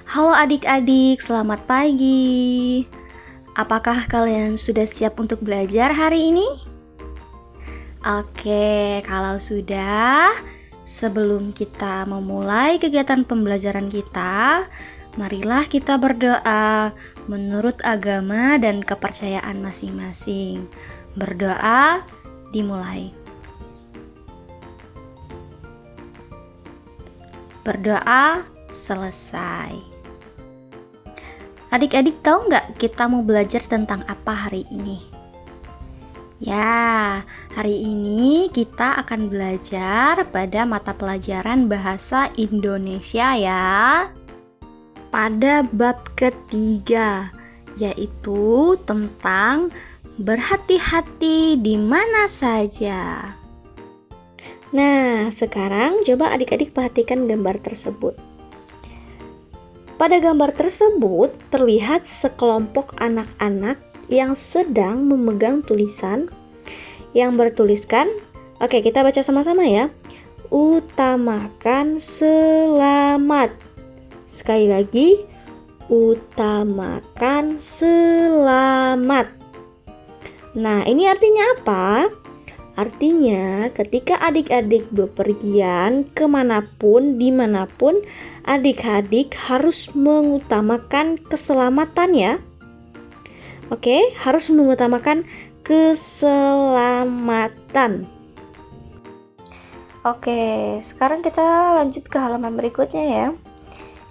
Halo adik-adik, selamat pagi. Apakah kalian sudah siap untuk belajar hari ini? Oke, kalau sudah, sebelum kita memulai kegiatan pembelajaran kita, marilah kita berdoa menurut agama dan kepercayaan masing-masing. Berdoa dimulai. Berdoa selesai. Adik-adik tahu nggak kita mau belajar tentang apa hari ini? Ya, hari ini kita akan belajar pada mata pelajaran Bahasa Indonesia ya. Pada bab ketiga, yaitu tentang berhati-hati di mana saja. Nah, sekarang coba adik-adik perhatikan gambar tersebut. Pada gambar tersebut terlihat sekelompok anak-anak yang sedang memegang tulisan yang bertuliskan, oke kita baca sama-sama ya. Utamakan selamat. Sekali lagi, utamakan selamat. Nah, ini artinya apa? Artinya ketika adik-adik bepergian kemanapun, dimanapun, adik-adik harus mengutamakan keselamatan ya. Oke, harus mengutamakan keselamatan. Oke, sekarang kita lanjut ke halaman berikutnya ya.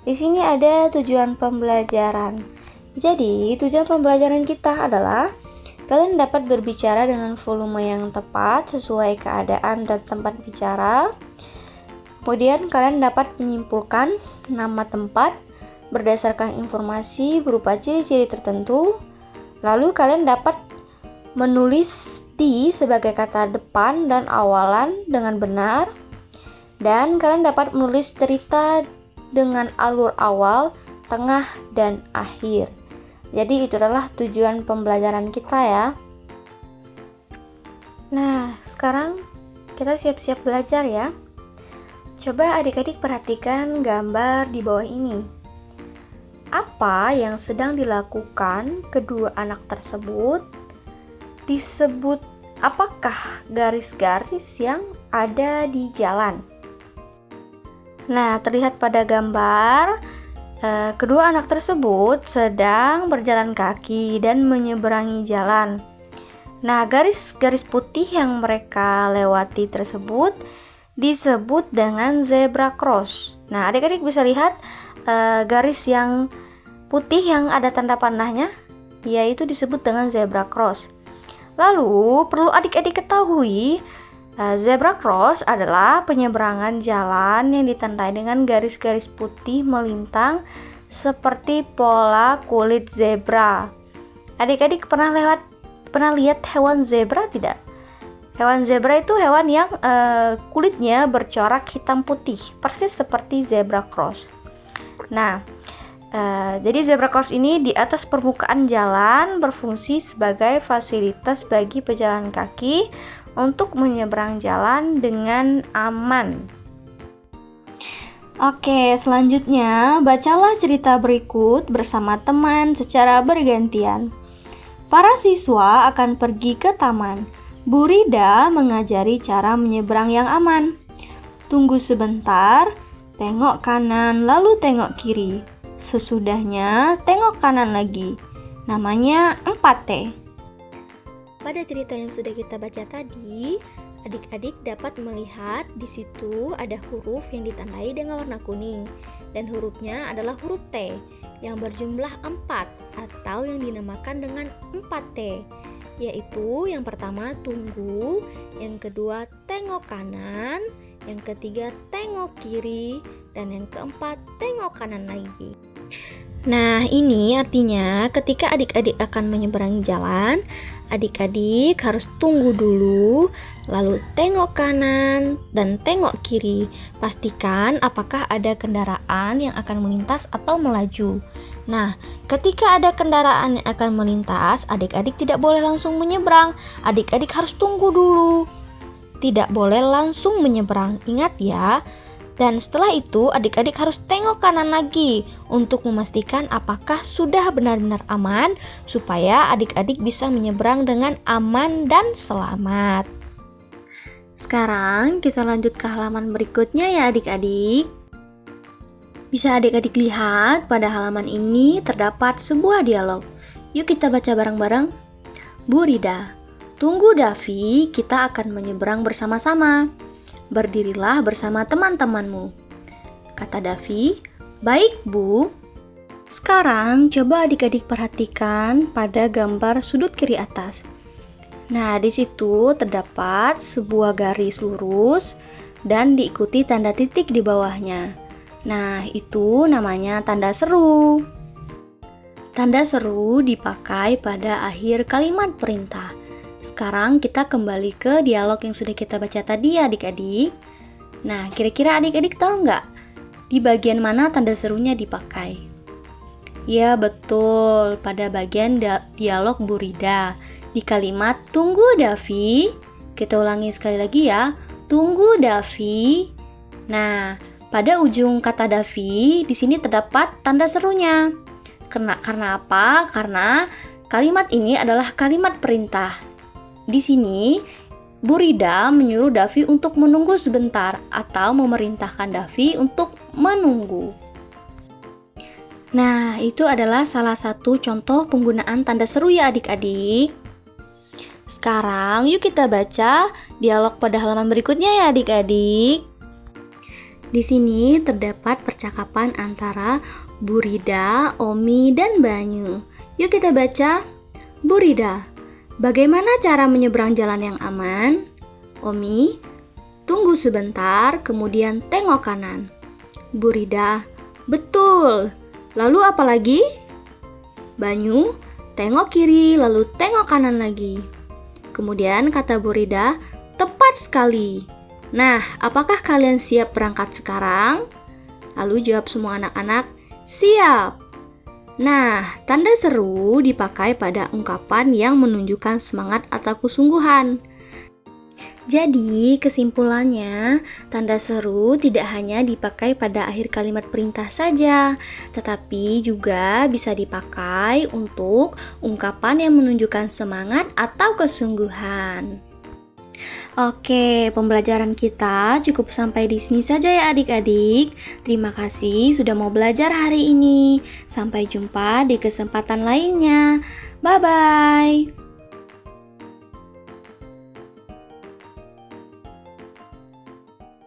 Di sini ada tujuan pembelajaran. Jadi, tujuan pembelajaran kita adalah kalian dapat berbicara dengan volume yang tepat sesuai keadaan dan tempat bicara. Kemudian kalian dapat menyimpulkan nama tempat berdasarkan informasi berupa ciri-ciri tertentu. Lalu kalian dapat menulis di sebagai kata depan dan awalan dengan benar. Dan kalian dapat menulis cerita dengan alur awal, tengah, dan akhir. Jadi itu adalah tujuan pembelajaran kita ya. Nah, sekarang kita siap-siap belajar ya. Coba adik-adik perhatikan gambar di bawah ini. Apa yang sedang dilakukan kedua anak tersebut disebut apakah garis-garis yang ada di jalan? Nah, terlihat pada gambar kedua anak tersebut sedang berjalan kaki dan menyeberangi jalan. Nah, garis-garis putih yang mereka lewati tersebut disebut dengan zebra cross. Nah, adik-adik bisa lihat garis yang putih yang ada tanda panahnya, yaitu disebut dengan zebra cross. Lalu, perlu adik-adik ketahui, zebra cross adalah penyeberangan jalan yang ditandai dengan garis-garis putih melintang seperti pola kulit zebra. Adik-adik pernah lihat hewan zebra tidak? Hewan zebra itu hewan yang kulitnya bercorak hitam putih, persis seperti zebra cross. Nah, jadi zebra cross ini di atas permukaan jalan berfungsi sebagai fasilitas bagi pejalan kaki untuk menyeberang jalan dengan aman. Oke, selanjutnya bacalah cerita berikut bersama teman secara bergantian. Para siswa akan pergi ke taman. Bu Rida mengajari cara menyeberang yang aman. Tunggu sebentar, tengok kanan lalu tengok kiri. Sesudahnya tengok kanan lagi. Namanya 4T. Pada cerita yang sudah kita baca tadi, adik-adik dapat melihat di situ ada huruf yang ditandai dengan warna kuning, dan hurufnya adalah huruf T yang berjumlah 4 atau yang dinamakan dengan 4T, yaitu yang pertama tunggu, yang kedua tengok kanan, yang ketiga tengok kiri, dan yang keempat tengok kanan lagi. Nah, ini artinya ketika adik-adik akan menyeberangi jalan, adik-adik harus tunggu dulu, lalu tengok kanan dan tengok kiri. Pastikan apakah ada kendaraan yang akan melintas atau melaju. Nah, ketika ada kendaraan yang akan melintas, adik-adik tidak boleh langsung menyeberang. Adik-adik harus tunggu dulu. Tidak boleh langsung menyeberang. Ingat ya, Dan setelah itu adik-adik harus tengok kanan lagi untuk memastikan apakah sudah benar-benar aman supaya adik-adik bisa menyeberang dengan aman dan selamat. Sekarang kita lanjut ke halaman berikutnya ya adik-adik. Bisa adik-adik lihat pada halaman ini terdapat sebuah dialog. Yuk kita baca bareng-bareng. Bu Rida, tunggu Davi, kita akan menyeberang bersama-sama. Berdirilah bersama teman-temanmu. Kata Davi, baik Bu. Sekarang coba adik-adik perhatikan pada gambar sudut kiri atas. Nah, di situ terdapat sebuah garis lurus dan diikuti tanda titik di bawahnya. Nah, itu namanya tanda seru. Tanda seru dipakai pada akhir kalimat perintah. Sekarang kita kembali ke dialog yang sudah kita baca tadi ya adik-adik. Nah, kira-kira adik-adik tahu nggak di bagian mana tanda serunya dipakai? Ya betul, pada bagian dialog Bu Rida. Di kalimat tunggu Davi, kita ulangi sekali lagi ya, tunggu Davi. Nah, pada ujung kata Davi, di sini terdapat tanda serunya. Karena apa? Karena kalimat ini adalah kalimat perintah. Di sini, Bu Rida menyuruh Davi untuk menunggu sebentar atau memerintahkan Davi untuk menunggu. Nah, itu adalah salah satu contoh penggunaan tanda seru ya adik-adik. Sekarang yuk kita baca dialog pada halaman berikutnya ya adik-adik. Di sini terdapat percakapan antara Bu Rida, Omi, dan Banyu. Yuk kita baca. Bu Rida, bagaimana cara menyeberang jalan yang aman? Omi, tunggu sebentar, kemudian tengok kanan. Bu Rida, betul. Lalu apa lagi? Banyu, tengok kiri, lalu tengok kanan lagi. Kemudian kata Bu Rida, tepat sekali. Nah, apakah kalian siap berangkat sekarang? Lalu jawab semua anak-anak, siap. Nah, tanda seru dipakai pada ungkapan yang menunjukkan semangat atau kesungguhan. Jadi, kesimpulannya, tanda seru tidak hanya dipakai pada akhir kalimat perintah saja, tetapi juga bisa dipakai untuk ungkapan yang menunjukkan semangat atau kesungguhan. Oke, pembelajaran kita cukup sampai di sini saja ya adik-adik. Terima kasih sudah mau belajar hari ini. Sampai jumpa di kesempatan lainnya. Bye-bye.